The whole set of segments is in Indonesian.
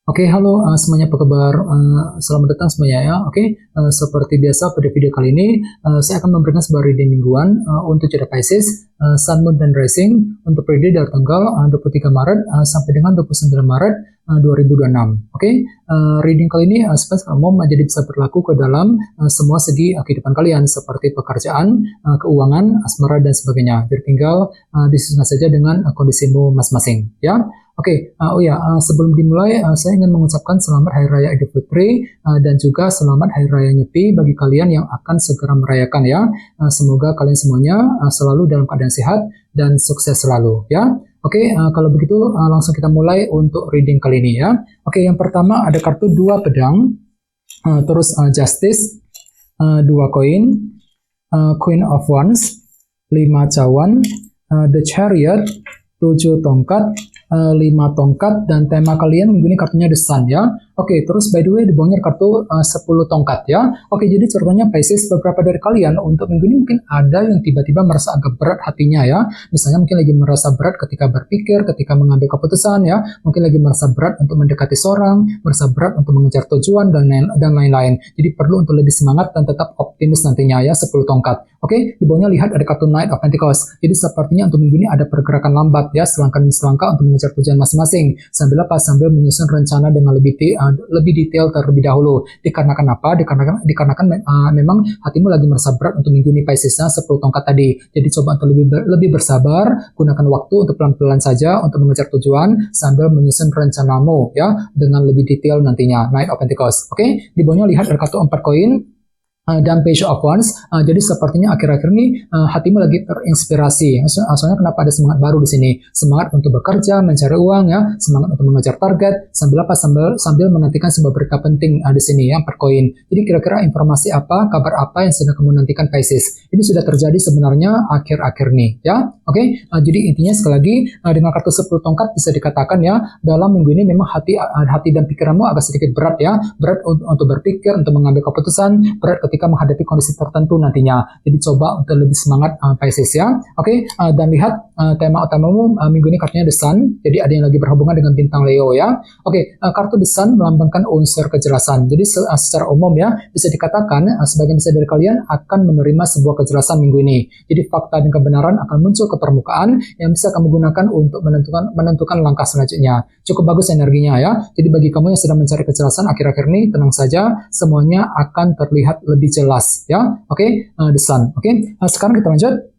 Oke, halo semuanya, apa kabar? Selamat datang semuanya ya. Oke, seperti biasa pada video kali ini saya akan memberikan sebuah reading mingguan untuk zodiak Pisces, Sun, Moon, dan Rising untuk periode dari tanggal 23 Maret sampai dengan 29 Maret 2026. Oke, reading kali ini secara umum jadi bisa berlaku ke dalam semua segi kehidupan kalian seperti pekerjaan, keuangan, asmara, dan sebagainya. Jadi tinggal disesuaikan saja dengan kondisimu masing-masing ya. Oke, sebelum dimulai, saya ingin mengucapkan selamat Hari Raya Idul Fitri dan juga selamat Hari Raya Nyepi bagi kalian yang akan segera merayakan ya. Semoga kalian semuanya selalu dalam keadaan sehat dan sukses selalu ya. Oke, kalau begitu langsung kita mulai untuk reading kali ini ya. Oke, yang pertama ada kartu 2 pedang, terus Justice, 2 koin, Queen of Wands, 5 cawan, The Chariot, 7 tongkat, 5 tongkat, dan tema kalian minggu ini kartunya The Sun ya. Oke, terus by the way di bawahnya kartu 10 tongkat ya. Oke, jadi ceritanya Pisces, beberapa dari kalian untuk minggu ini mungkin ada yang tiba-tiba merasa agak berat hatinya ya. Misalnya mungkin lagi merasa berat ketika berpikir, ketika mengambil keputusan ya. Mungkin lagi merasa berat untuk mendekati seorang, merasa berat untuk mengejar tujuan dan lain-lain. Jadi perlu untuk lebih semangat dan tetap optimis nantinya ya, 10 tongkat. Oke, di bawahnya lihat ada kartu Knight of Pentacles. Jadi sepertinya untuk minggu ini ada pergerakan lambat ya, selangkah demi selangkah untuk mengejar tujuan masing-masing. Sambil menyusun rencana dengan lebih detail terlebih dahulu. Dikarenakan apa? Dikarenakan memang hatimu lagi merasa berat untuk minggu ini Piscesnya 10 tongkat tadi. Jadi coba untuk lebih bersabar, gunakan waktu untuk pelan-pelan saja untuk mengejar tujuan sambil menyusun rencanamu ya dengan lebih detail nantinya. Knight of Pentacles. Oke, di bawahnya lihat ada kartu 4 koin dan Page of Wands. Jadi sepertinya akhir-akhir ini hatimu lagi terinspirasi. Soalnya kenapa ada semangat baru di sini? Semangat untuk bekerja, mencari uang ya, semangat untuk mengejar target, sambil menantikan sebuah berita penting di sini ya, per koin. Jadi kira-kira informasi apa, kabar apa yang sedang kamu nantikan Pisces? Ini sudah terjadi sebenarnya akhir-akhir ini ya. Oke, jadi intinya sekali lagi dengan kartu 10 tongkat bisa dikatakan ya, dalam minggu ini memang hati dan pikiranmu agak sedikit berat ya, berat untuk berpikir, untuk mengambil keputusan, berat ketika menghadapi kondisi tertentu nantinya. Jadi coba untuk lebih semangat Pisces ya. Oke, dan lihat tema utamamu minggu ini kartunya The Sun. Jadi ada yang lagi berhubungan dengan bintang Leo ya. Oke, kartu The Sun melambangkan unsur kejelasan. Jadi secara umum ya bisa dikatakan sebagian besar dari kalian akan menerima sebuah kejelasan minggu ini. Jadi fakta dan kebenaran akan muncul ke permukaan yang bisa kamu gunakan untuk menentukan langkah selanjutnya. Cukup bagus energinya ya. Jadi bagi kamu yang sedang mencari kejelasan akhir-akhir ini, tenang saja, semuanya akan terlihat lebih jelas ya. Oke, The Sun. Oke, sekarang kita lanjut.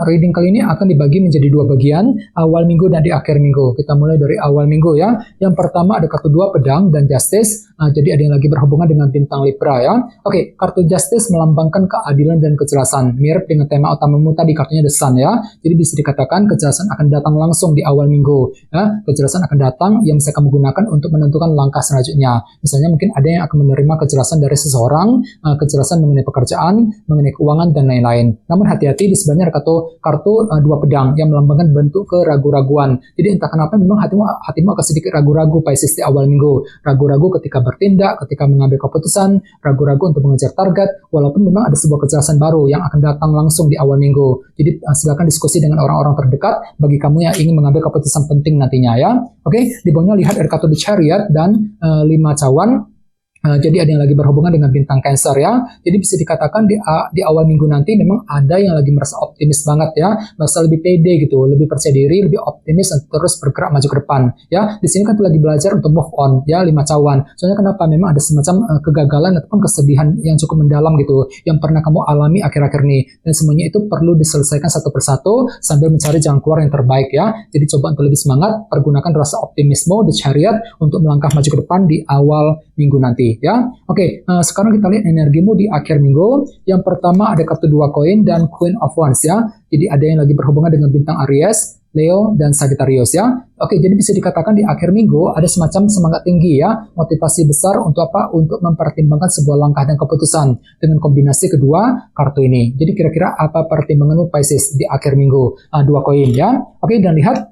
Reading kali ini akan dibagi menjadi 2 bagian, awal minggu dan di akhir minggu. Kita mulai dari awal minggu ya. Yang pertama ada kartu 2 pedang dan Justice. Jadi ada yang lagi berhubungan dengan bintang Libra ya. Oke, kartu Justice melambangkan keadilan dan kejelasan. Mirip dengan tema utamamu tadi, kartunya The Sun ya. Jadi bisa dikatakan kejelasan akan datang langsung di awal minggu ya. Kejelasan akan datang yang bisa kamu gunakan untuk menentukan langkah selanjutnya. Misalnya mungkin ada yang akan menerima kejelasan dari seseorang, kejelasan mengenai pekerjaan, mengenai keuangan dan lain-lain. Namun hati-hati, di sebenarnya kartu 2 pedang yang melambangkan bentuk keraguan-raguan. Jadi entah kenapa memang hatimu agak sedikit ragu-ragu Pisces di awal minggu. Ragu-ragu ketika bertindak, ketika mengambil keputusan, ragu-ragu untuk mengejar target, walaupun memang ada sebuah kejelasan baru yang akan datang langsung di awal minggu. Jadi silakan diskusi dengan orang-orang terdekat bagi kamu yang ingin mengambil keputusan penting nantinya ya. Oke, di bawahnya lihat ada kartu The Chariot dan 5 cawan. Jadi ada yang lagi berhubungan dengan bintang Cancer ya. Jadi bisa dikatakan di awal minggu nanti memang ada yang lagi merasa optimis banget ya, merasa lebih pede gitu, lebih percaya diri, lebih optimis untuk terus bergerak maju ke depan ya. Di sini kan lagi belajar untuk move on ya, 5 cawan. Soalnya kenapa? Memang ada semacam kegagalan ataupun kesedihan yang cukup mendalam gitu yang pernah kamu alami akhir-akhir ini, dan semuanya itu perlu diselesaikan satu persatu sambil mencari jalan keluar yang terbaik ya. Jadi coba untuk lebih semangat, pergunakan rasa optimisme The Chariot untuk melangkah maju ke depan di awal minggu nanti ya. Oke, sekarang kita lihat energimu di akhir minggu. Yang pertama ada kartu 2 koin dan Queen of Wands ya. Jadi ada yang lagi berhubungan dengan bintang Aries, Leo, dan Sagittarius ya. Oke, jadi bisa dikatakan di akhir minggu ada semacam semangat tinggi ya, motivasi besar untuk apa? Untuk mempertimbangkan sebuah langkah dan keputusan dengan kombinasi kedua kartu ini. Jadi kira-kira apa pertimbanganmu Pisces di akhir minggu? 2 koin ya. Oke, dan lihat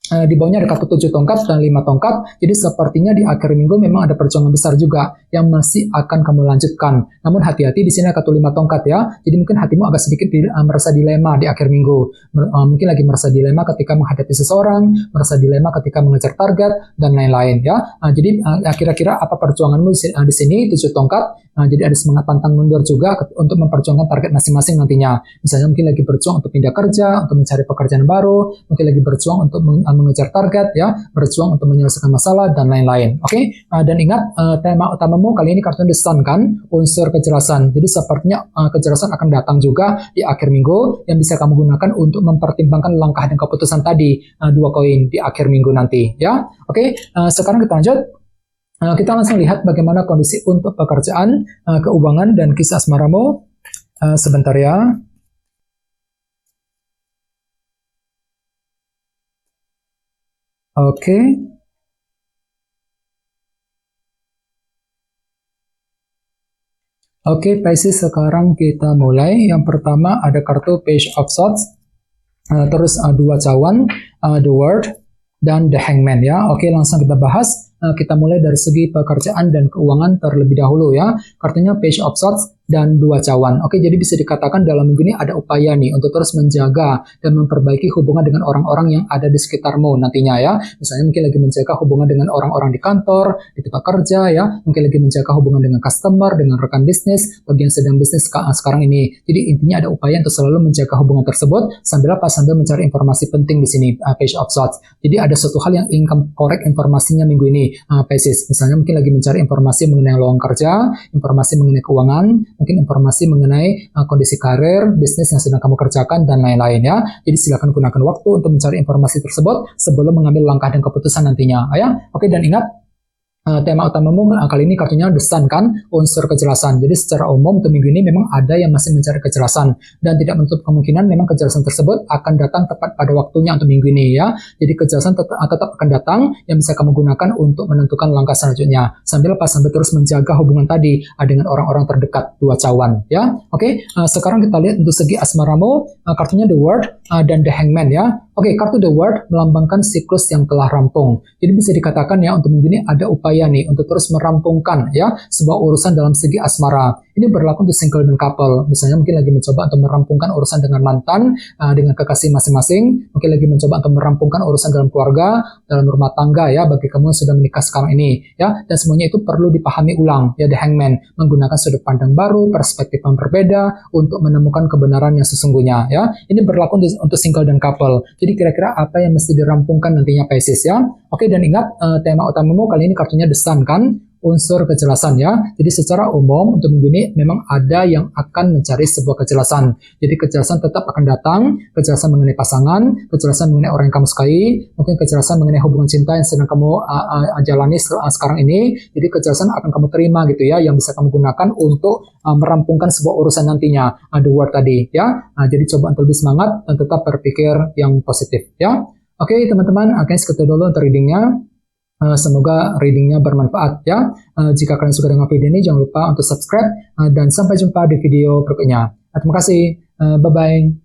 Di bawahnya ada kartu 7 tongkat dan 5 tongkat. Jadi sepertinya di akhir minggu memang ada perjuangan besar juga yang masih akan kamu lanjutkan. Namun hati-hati, di sini ada kartu 5 tongkat ya. Jadi mungkin hatimu agak sedikit merasa dilema di akhir minggu. Mungkin lagi merasa dilema ketika menghadapi seseorang, merasa dilema ketika mengejar target dan lain-lain ya. Jadi kira-kira apa perjuanganmu di sini 7 tongkat. Jadi ada semangat pantang mundur juga untuk memperjuangkan target masing-masing nantinya. Misalnya mungkin lagi berjuang untuk pindah kerja, untuk mencari pekerjaan baru, mungkin lagi berjuang untuk mengejar target ya, berjuang untuk menyelesaikan masalah dan lain-lain. Oke? Dan ingat tema utamamu kali ini kartunya The Sun kan, unsur kejelasan. Jadi sepertinya kejelasan akan datang juga di akhir minggu yang bisa kamu gunakan untuk mempertimbangkan langkah dan keputusan tadi 2 koin di akhir minggu nanti ya. Oke? Sekarang kita lanjut. Kita langsung lihat bagaimana kondisi untuk pekerjaan, keuangan, dan kisah asmaramu. Sebentar ya. Oke. Oke, Pisces, sekarang kita mulai. Yang pertama ada kartu Page of Swords, terus 2 cawan, The World, dan The Hangman ya. Oke, langsung kita bahas. Kita mulai dari segi pekerjaan dan keuangan terlebih dahulu ya. Kartunya Page of Swords dan 2 cawan. Oke, jadi bisa dikatakan dalam minggu ini ada upaya nih untuk terus menjaga dan memperbaiki hubungan dengan orang-orang yang ada di sekitarmu nantinya ya. Misalnya mungkin lagi menjaga hubungan dengan orang-orang di kantor, di tempat kerja ya. Mungkin lagi menjaga hubungan dengan customer, dengan rekan bisnis, bagi yang sedang bisnis sekarang ini. Jadi intinya ada upaya untuk selalu menjaga hubungan tersebut sambil apa? Sambil mencari informasi penting di sini, Page of Swords. Jadi ada suatu hal yang ingin kamu korek informasinya minggu ini. Pisces, misalnya mungkin lagi mencari informasi mengenai lowongan kerja, informasi mengenai keuangan, mungkin informasi mengenai kondisi karir, bisnis yang sedang kamu kerjakan, dan lain-lain ya. Jadi silakan gunakan waktu untuk mencari informasi tersebut sebelum mengambil langkah dan keputusan nantinya ya. Oke, dan ingat tema utamamu kali ini kartunya The Sun kan, unsur kejelasan. Jadi secara umum untuk minggu ini memang ada yang masih mencari kejelasan dan tidak menutup kemungkinan memang kejelasan tersebut akan datang tepat pada waktunya untuk minggu ini ya. Jadi kejelasan tetap akan datang yang bisa kamu gunakan untuk menentukan langkah selanjutnya. Sambil terus menjaga hubungan tadi dengan orang-orang terdekat, 2 cawan ya. Oke, sekarang kita lihat untuk segi asmaramu, kartunya The World dan The Hangman ya. Oke, kartu The World melambangkan siklus yang telah rampung. Jadi bisa dikatakan ya untuk minggu ini ada upaya nih untuk terus merampungkan ya sebuah urusan dalam segi asmara. Ini berlaku untuk single dan couple. Misalnya mungkin lagi mencoba untuk merampungkan urusan dengan mantan, dengan kekasih masing-masing. Mungkin lagi mencoba untuk merampungkan urusan dalam keluarga, dalam rumah tangga ya bagi kamu yang sudah menikah sekarang ini ya. Dan semuanya itu perlu dipahami ulang ya, The Hangman menggunakan sudut pandang baru, perspektif yang berbeda untuk menemukan kebenaran yang sesungguhnya ya. Ini berlaku untuk single dan couple. Jadi kira-kira apa yang mesti dirampungkan nantinya Pisces ya. Oke, dan ingat tema utamamu kali ini kartunya The Sun kan, unsur kejelasan ya. Jadi secara umum untuk minggu ini memang ada yang akan mencari sebuah kejelasan. Jadi kejelasan tetap akan datang, kejelasan mengenai pasangan, kejelasan mengenai orang yang kamu sukai, mungkin kejelasan mengenai hubungan cinta yang sedang kamu jalani sekarang ini. Jadi kejelasan akan kamu terima gitu ya, yang bisa kamu gunakan untuk merampungkan sebuah urusan nantinya. The Word tadi ya. Jadi coba untuk lebih semangat dan tetap berpikir yang positif ya. Oke teman-teman, akhirnya segitu dulu untuk readingnya. Semoga readingnya bermanfaat ya. Jika kalian suka dengan video ini, jangan lupa untuk subscribe dan sampai jumpa di video berikutnya. Terima kasih. Bye-bye.